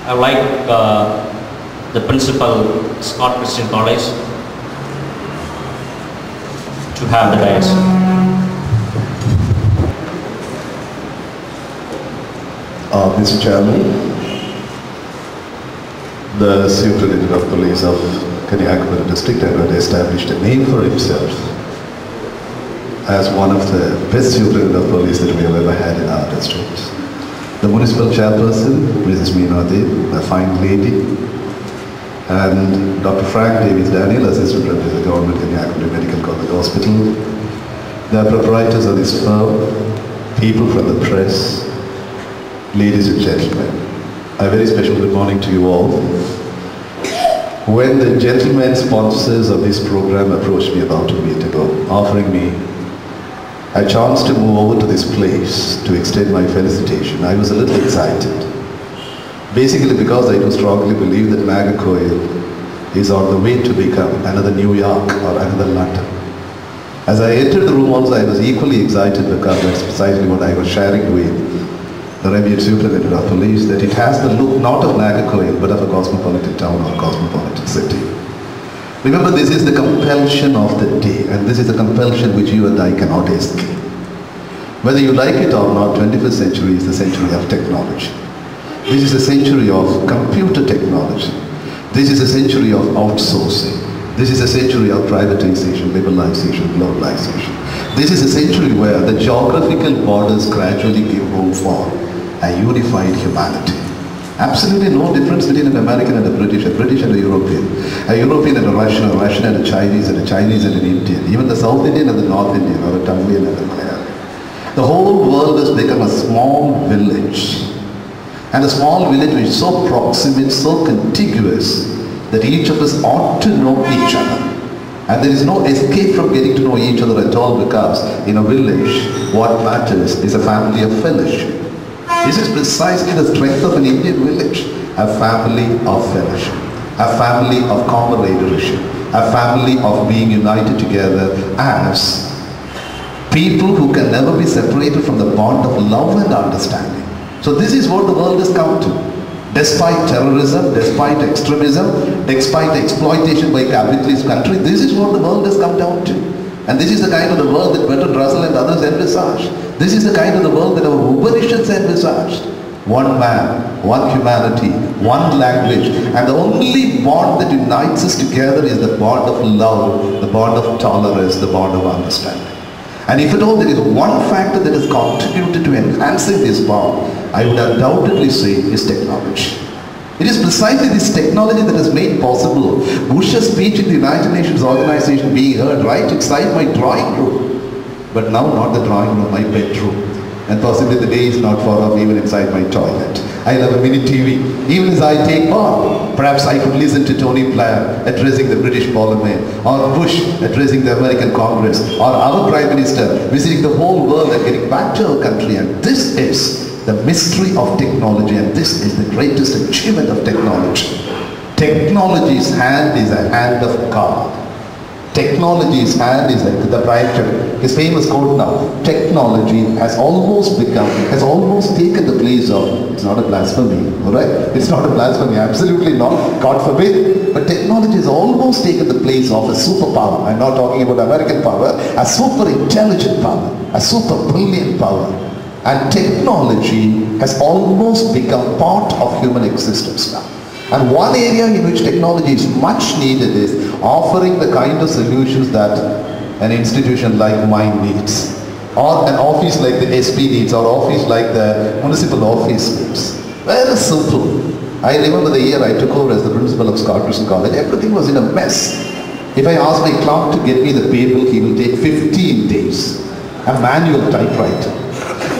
I would like the principal, Christian Collage, to have the dais. Mr. Chairman, the Superintendent of Police of Nagercoil District had established a name for himself as one of the best Superintendent of Police that we have ever had in our district. The Municipal Chairperson, Mrs. M.A Ph.D, a fine lady, and Dr. Reynold Daniel, Assistant Professor of the Government Nagercoil Medical College Hospital, the proprietors of this firm, people from the press, ladies and gentlemen, a very special good morning to you all. When the gentlemen sponsors of this program approached me about a week ago, offering me a chance to move over to this place to extend my felicitation, I was a little excited. Basically because I do strongly believe that Nagercoil is on the way to become another New York or another London. As I entered the room also, I was equally excited because that's precisely what I was sharing with the Immediate Superintendent of Police, that it has the look not of Nagercoil but of a cosmopolitan town or cosmopolitan city. Remember, this is the compulsion of the day, and this is the compulsion which you and I cannot escape. Whether you like it or not, 21st century is the century of technology. This is a century of computer technology. This is a century of outsourcing. This is a century of privatization, liberalization, globalization. This is a century where the geographical borders gradually give room for a unified humanity. Absolutely no difference between an American and a British and a European and a Russian and a Chinese and an Indian, even the South Indian and the North Indian, or a Tamilian and a Malayalam. The whole world has become a small village. And a small village which is so proximate, so contiguous, that each of us ought to know each other. And there is no escape from getting to know each other at all, because in a village, what matters is a family of fellowship. This is precisely the strength of an Indian village. A family of fellowship, a family of camaraderie, a family of being united together as people who can never be separated from the bond of love and understanding. So this is what the world has come to. Despite terrorism, despite extremism, despite exploitation by capitalist country, this is what the world has come down to. And this is the kind of the world that Bertrand Russell and others envisaged. This is the kind of the world that our Upanishads envisaged. One man, one humanity, one language, and the only bond that unites us together is the bond of love, the bond of tolerance, the bond of understanding. And if at all there is one factor that has contributed to enhancing this bond, I would undoubtedly say is technology. It is precisely this technology that has made possible Bush's speech in the United Nations Organization being heard right inside my drawing room. But now not the drawing room, my bedroom. And possibly the day is not far off, even inside my toilet. I have a mini TV. Even as I take part, perhaps I could listen to Tony Blair addressing the British Parliament, or Bush addressing the American Congress, or our Prime Minister visiting the whole world and getting back to our country. And this is the mystery of technology, and this is the greatest achievement of technology. Technology's hand is a hand of God. Technology's hand is like the proprietor. His famous quote now, technology has almost taken the place of, it's not a blasphemy, alright? It's not a blasphemy, absolutely not, God forbid. But technology has almost taken the place of a superpower. I'm not talking about American power, a super intelligent power, a super brilliant power. And technology has almost become part of human existence now. And one area in which technology is much needed is offering the kind of solutions that an institution like mine needs, or an office like the SP needs, or office like the municipal office needs. Very simple. I remember the year I took over as the principal of Christian Collage, everything was in a mess. If I ask my clerk to get me the paper, he will take 15 days. A manual typewriter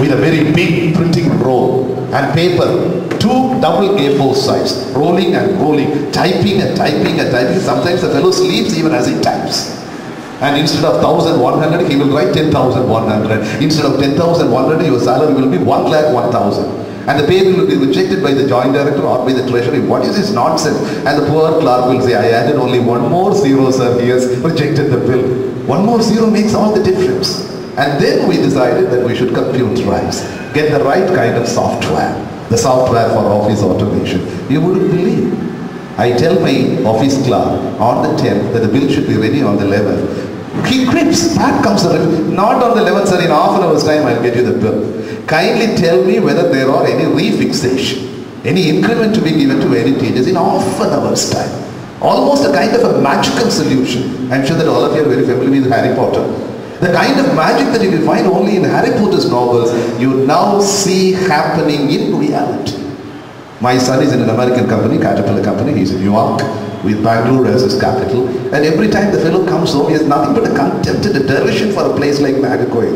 with a very big printing roll and paper, 2 double A4 size, rolling and rolling, typing and typing and typing. Sometimes the fellow sleeps even as he types. And instead of 1,100, he will write 10,100. Instead of 10,100, your salary will be 1,01,000. And the paper will be rejected by the joint director or by the treasury. What is this nonsense? And the poor clerk will say, I added only one more zero, sir. He has rejected the bill. One more zero makes all the difference. And then we decided that we should computerize, get the right kind of software, the software for office automation. You wouldn't believe. I tell my office clerk on the 10th that the bill should be ready on the 11th. He quits. Back comes the bill. Not on the 11th, sir. In half an hour's time, I'll get you the bill. Kindly tell me whether there are any refixation, any increment to be given to any teachers in half an hour's time. Almost a kind of a magical solution. I'm sure that all of you are very familiar with Harry Potter. The kind of magic that you will find only in Harry Potter's novels, you now see happening in reality. My son is in an American company, Caterpillar company. He's in New York with Bangalore as his capital. And every time the fellow comes home, he has nothing but a contempt and a derision for a place like Nagercoil.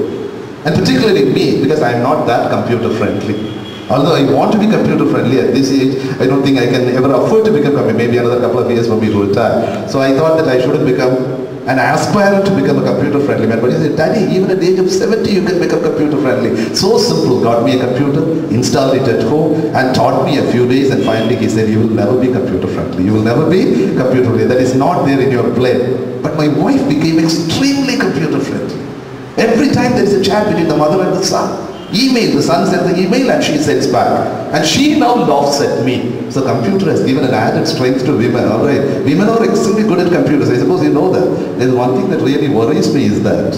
And particularly me, because I'm not that computer friendly. Although I want to be computer friendly at this age, I don't think I can ever afford to become, maybe another couple of years for me to retire. So I thought that I shouldn't become an aspirant to become a computer friendly man. But he said, Daddy, even at the age of 70 you can become computer friendly. So simple. Got me a computer, installed it at home and taught me a few days, and finally he said, you will never be computer friendly. You will never be computer friendly. That is not there in your blood. But my wife became extremely computer friendly. Every time there is a chat between the mother and the son. Email, the son sends the email and she sends back. And she now laughs at me. So computer has given an added strength to women, alright. Women are extremely good at computers. I suppose you know that. There's one thing that really worries me is that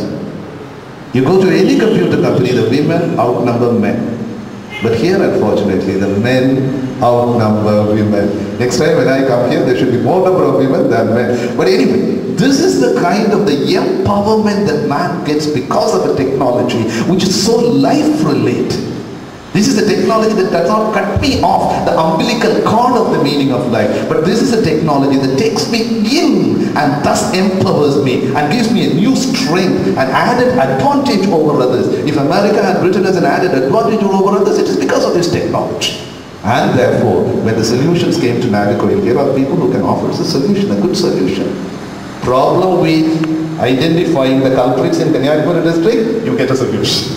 you go to any computer company, the women outnumber men. But here, unfortunately, the men outnumber women. Next time when I come here, there should be more number of women than men. But anyway, this is the kind of the empowerment that man gets because of a technology which is so life-related. This is a technology that does not cut me off the umbilical cord of the meaning of life. But this is a technology that takes me in and thus empowers me and gives me a new strength, an added advantage over others. If America and Britain has an added advantage over others, it is because of this technology. And therefore, when the solutions came to Nagercoil, here are people who can offer us a solution, a good solution. Problem with identifying the culprits in Kanyakumari district, you get a solution.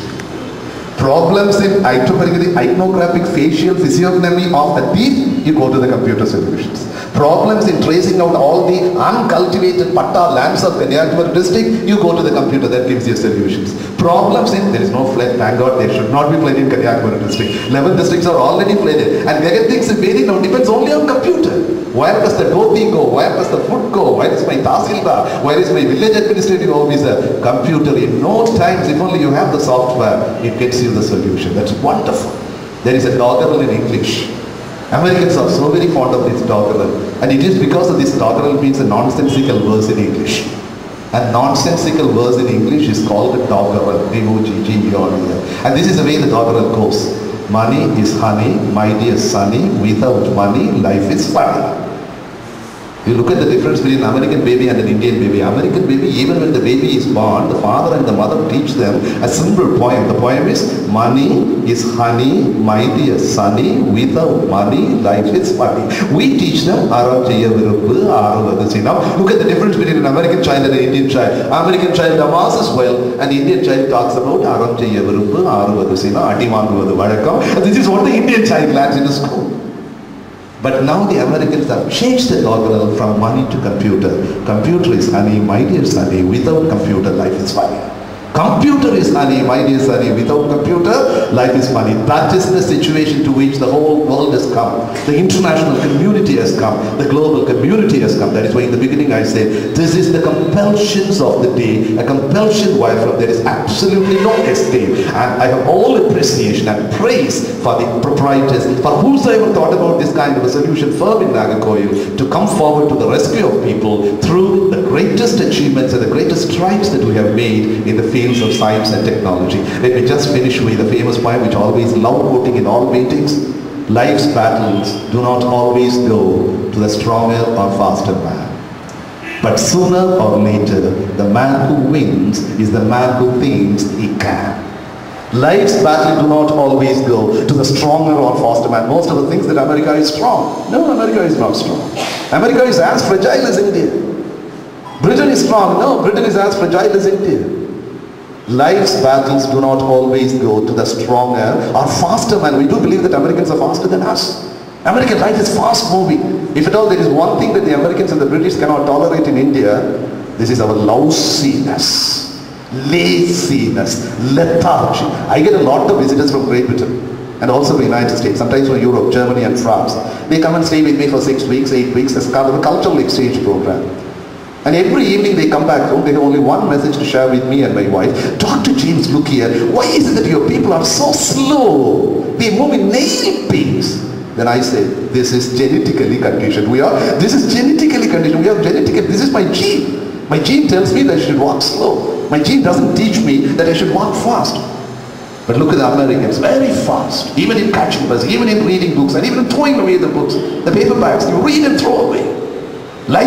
Problems in ethnographic facial physiognomy of a thief, you go to the computer solutions. Problems in tracing out all the uncultivated patta lands of Kanyakumari district, you go to the computer, that gives you solutions. Problems in, there is no flood, thank God, there should not be flood in Kanyakumari district. 11 districts are already flooded, and where things are varying now depends only on computer. Where does the dhoti go? Where does the food go? Where is my tahsildar? Where is my village administrative officer? Computer, in no times, if only you have the software, it gets you the solution. That's wonderful. There is a doggerel in English. Americans are so very fond of this doggerel. And it is because of this doggerel means a nonsensical verse in English. A nonsensical verse in English is called a doggerel. D-O-G-G-E-R-E-L. And this is the way the doggerel goes. Money is honey, my dear sonny, without money, life is funny. You look at the difference between an American baby and an Indian baby. American baby, even when the baby is born, the father and the mother teach them a simple poem. The poem is, money is honey, my dear sonny, without money, life is funny. We teach them, now look at the difference between an American child and an Indian child. American child amasses well, an Indian child talks about and this is what the Indian child learns in school. But now the Americans have changed the doggerel from money to computer. Computer is honey, my dear sonny, without computer, life is funny. Computer is honey, my dear sonny, without computer, life is funny. That is the situation to which the whole world has come. The international community has come. The global community has come. That is why in the beginning I said, this is the compulsions of the day. A compulsion wherefrom there is absolutely no escape. And I have all appreciation and praise for the proprietors, for whosoever thought about this kind of a solution firm in Nagercoil to come forward to the rescue of people through the greatest achievements and the greatest strides that we have made in the field of science and technology. Let me just finish with the famous poem which I always love quoting in all meetings. Life's battles do not always go to the stronger or faster man. But sooner or later, the man who wins is the man who thinks he can. Life's battle do not always go to the stronger or faster man. Most of the things that America is strong. No, America is not strong. America is as fragile as India. Britain is strong. No, Britain is as fragile as India. Life's battles do not always go to the stronger or faster man. We do believe that Americans are faster than us. American life is fast moving. If at all there is one thing that the Americans and the British cannot tolerate in India, this is our lousiness, laziness, lethargy. I get a lot of visitors from Great Britain. and also the United States, sometimes from Europe, Germany and France. They come and stay with me for 6 weeks, 8 weeks as part of a cultural exchange program. And every evening they come back home, they have only one message to share with me and my wife. Dr. James, look here, why is it that your people are so slow? They move in nail pins. Then I say, this is genetically conditioned. This is genetically conditioned. This is my gene. My gene tells me that I should walk slow. My gene doesn't teach me that I should walk fast. But look at the Americans, very fast. Even in catching bus, even in reading books, and even in throwing away the books, the paperbacks, you read and throw away. Life